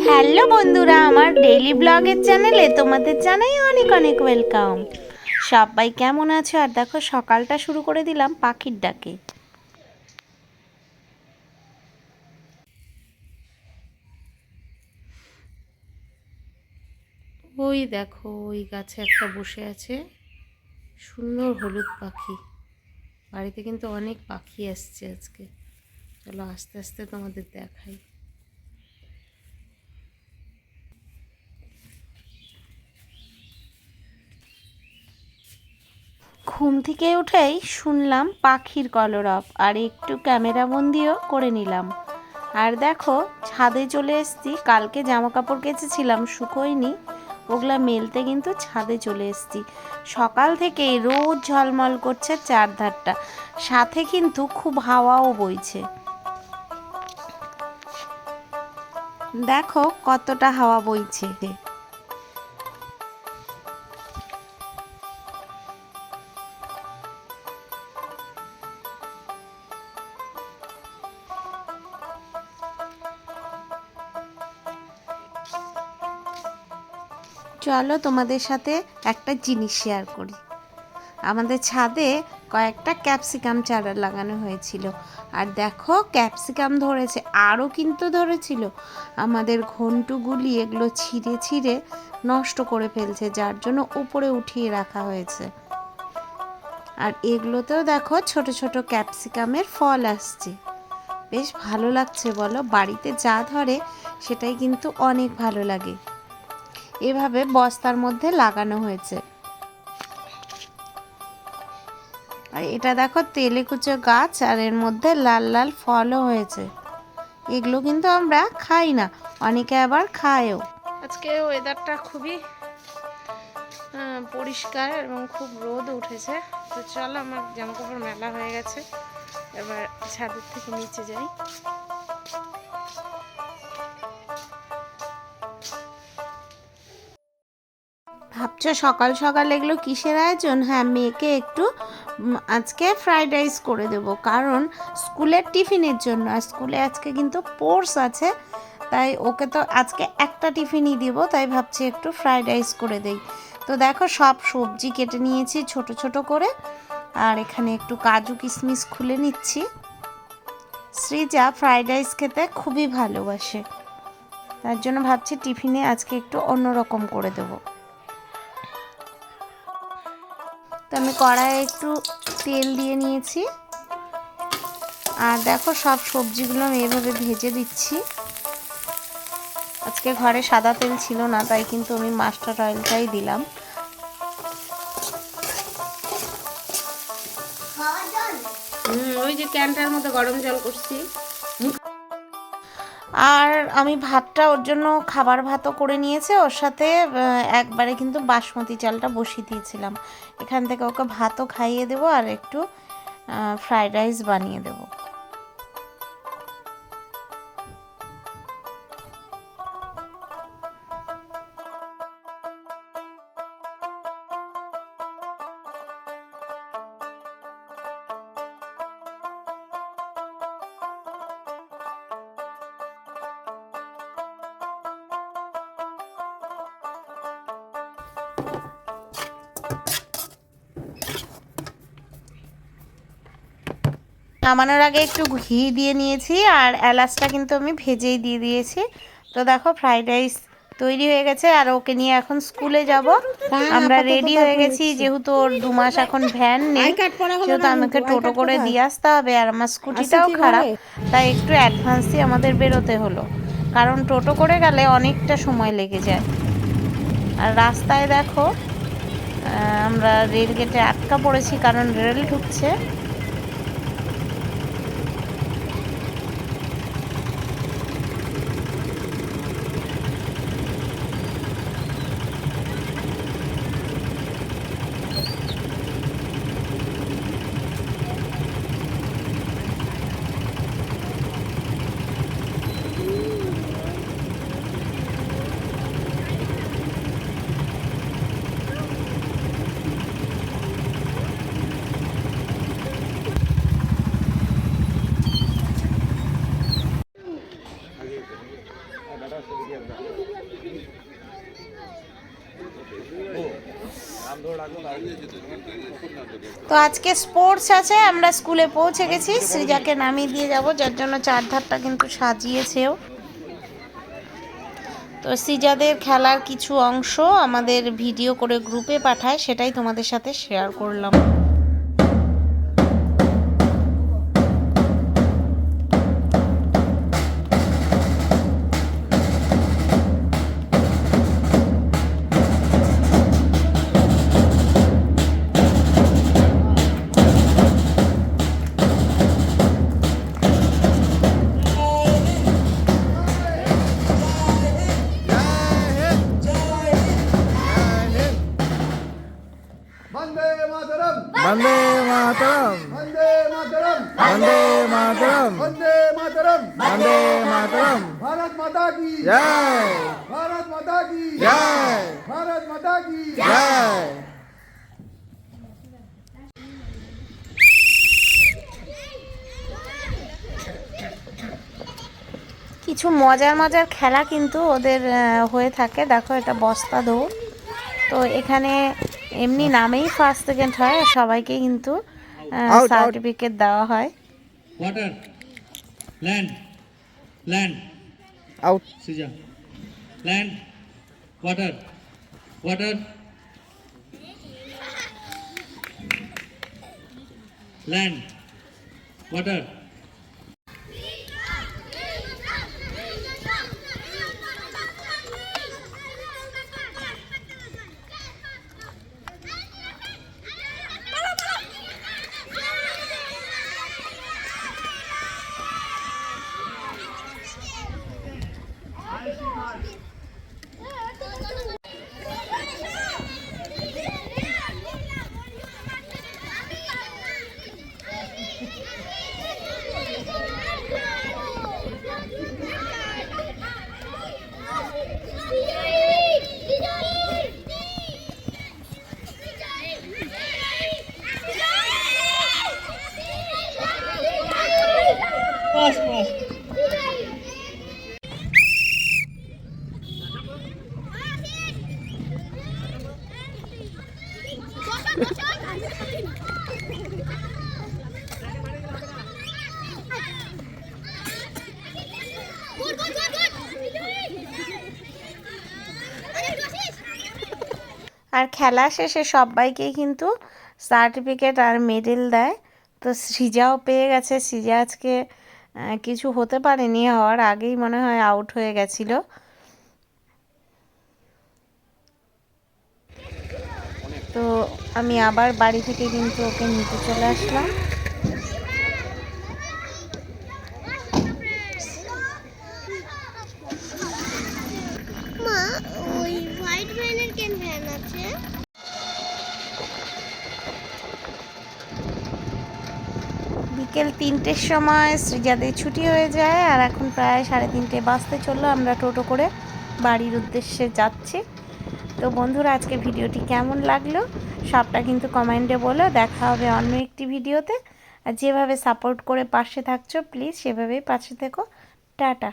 Hello বন্ধুরা, আমার daily ব্লগের চ্যানেলে তোমাদের জানাই অনেক অনেক ওয়েলকাম। সবাই কেমন আছো? আর দেখো সকালটা শুরু করে দিলাম পাখির ডাকে। ওই দেখো ওই গাছে একটা বসে আছে সুন্দর হলুদ পাখি। বাড়িতে কিন্তু অনেক পাখি আসছে আজকে। চলো আস্তে আস্তে তোমাদের দেখাই। ঘুম থেকে উঠেই শুনলাম পাখির কলরব, আর একটু ক্যামেরা বন্দিও করে নিলাম। আর দেখো ছাদে চলে এসেছি। কালকে জামা কাপড় কেচেছিলাম, শুকোয়নি, ওগুলা মেলতে কিন্তু ছাদে চলে এসেছি। সকাল থেকেই রোদ ঝলমল করছে চারধারটা, সাথে কিন্তু খুব হাওয়াও বইছে। দেখো কতটা হাওয়া বইছে। চলো তোমাদের সাথে একটা জিনিস শেয়ার করি। আমাদের ছাদে কয়েকটা ক্যাপসিকাম চারা লাগানো হয়েছিল, আর দেখো ক্যাপসিকাম ধরেছে, আরও কিন্তু ধরেছিল। আমাদের ঘন্টুগুলি এগুলো ছিঁড়ে ছিঁড়ে নষ্ট করে ফেলছে, যার জন্য উপরে উঠিয়ে রাখা হয়েছে। আর এগুলোতেও দেখো ছোট ছোট ক্যাপসিকামের ফল আসছে। বেশ ভালো লাগছে বলো? বাড়িতে যা ধরে সেটাই কিন্তু অনেক ভালো লাগে। এভাবে বস্তার মধ্যে লাগানো হয়েছে। আর এটা দেখো তেলেকুচো গাছ, আর এর মধ্যে লাল লাল ফলও হয়েছে। এগুলো কিন্তু আমরা খাই না, অনেকে আবার খায়ও। আজকে ওয়েদারটা খুবই পরিষ্কার এবং খুব রোদ উঠেছে। তো চলো, আমার জামাকাপড় মেলা হয়ে গেছে, এবার ছাদের থেকে নিচে যাই। ভাবছো সকাল সকাল এগুলো কিসের আয়োজন? হ্যাঁ, মেয়েকে একটু আজকে ফ্রাইড রাইস করে দেব, কারণ স্কুলের টিফিনের জন্য। আর স্কুলে আজকে কিন্তু স্পোর্টস আছে, তাই ওকে তো আজকে একটা টিফিনই দিব, তাই ভাবছি একটু ফ্রাইড রাইস করে দেই। তো দেখো সব সবজি কেটে নিয়েছি ছোট ছোট করে, আর এখানে একটু কাজু কিশমিশ খুলে নিচ্ছি। সৃজা ফ্রাইড রাইস খেতে খুবই ভালোবাসে, তার জন্য ভাবছি টিফিনে আজকে একটু অন্যরকম করে দেবো। তো আমি কড়াইয়ে একটু তেল দিয়ে নিয়েছি, আর দেখো সব সবজিগুলো আমি এভাবে ভেজে দিচ্ছি। আজকে ঘরে সাদা তেল ছিল না, তাই কিন্তু আমি মাস্টার্ড অয়েলটাই দিলাম। ওই যে ক্যানটার মধ্যে গরম জল করছি। আর আমি ভাতটা ওর জন্য খাবার ভাতও করে নিয়েছে, ওর সাথে একবারে কিন্তু বাসমতি চালটা বসিয়ে দিয়েছিলাম। এখান থেকে ওকে ভাতও খাইয়ে দেবো, আর একটু ফ্রাইড রাইস বানিয়ে দেবো। নামানোর আগে একটু ঘি দিয়ে নিয়েছি, আর এলাচটা কিন্তু আমি ভেজেই দিয়ে দিয়েছি। তো দেখো ফ্রাইড রাইস তৈরি হয়ে গেছে, আর ওকে নিয়ে এখন স্কুলে যাব। আমরা রেডি হয়ে গেছি, যেহেতু ওর 2 মাস এখন ভ্যান নেই, সেহেতু আমাকে টোটো করে দিয়ে আসতে হবে, আর আমার স্কুটিটাও খারাপ, তাই একটু অ্যাডভান্সই আমাদের বেরোতে হলো, কারণ টোটো করে গেলে অনেকটা সময় লেগে যায়। আর রাস্তায় দেখো আমরা রেল গেটে আটকা পড়েছি, কারণ রেল ঢুকছে। তো আজকে স্পোর্টস আছে, আমরা স্কুলে পৌঁছে গেছি, সৃজাকে নামিয়ে দিয়ে যাব, যার জন্য চারধারটা কিন্তু সাজিয়েছেও। তো সৃজাদের খেলার কিছু অংশ আমাদের ভিডিও করে গ্রুপে পাঠায়, সেটাই তোমাদের সাথে শেয়ার করলাম। वंदे मातरम वंदे मातरम वंदे मातरम वंदे मातरम वंदे मातरम भारत माता की जय भारत माता की जय भारत माता की जय কিছু মজার মজার খেলা কিন্তু ওদের হয়ে থাকে। দেখো, এটা বস্তা দৌড়। তো এখানে এমনি নামেই ফার্স্ট সেকেন্ড হয়, আর সবাইকে কিন্তু সার্টিফিকেট দেওয়া হয়। water land land out Sija land water water land water fast fast আর খেলা শেষে সবাইকেই কিন্তু সার্টিফিকেট আর মেডেল দেয়। তো সৃজাও পেয়ে গেছে। সৃজা আজকে কিছু হতে পারেনি, হওয়ার আগেই মনে হয় আউট হয়ে গেছিল। তো আমি আবার বাড়ি থেকে কিন্তু ওকে নিতে চলে আসলাম। মা ওই হোয়াইট ভ্যানের কেন ভ্যান আছে? বিকেল 3টের সময় সৃজাদের ছুটি হয়ে যায়, আর এখন প্রায় 3:30 বাজতে চললো। আমরা টোটো করে বাড়ির উদ্দেশ্যে যাচ্ছি। তো বন্ধুরা, আজকে ভিডিওটি কেমন লাগলো সবটা কিন্তু কমেন্টে বলো। দেখা হবে অন্য একটি ভিডিওতে। আর যেভাবে সাপোর্ট করে পাশে থাকছো, প্লিজ সেভাবেই পাশে থেকো। টাটা।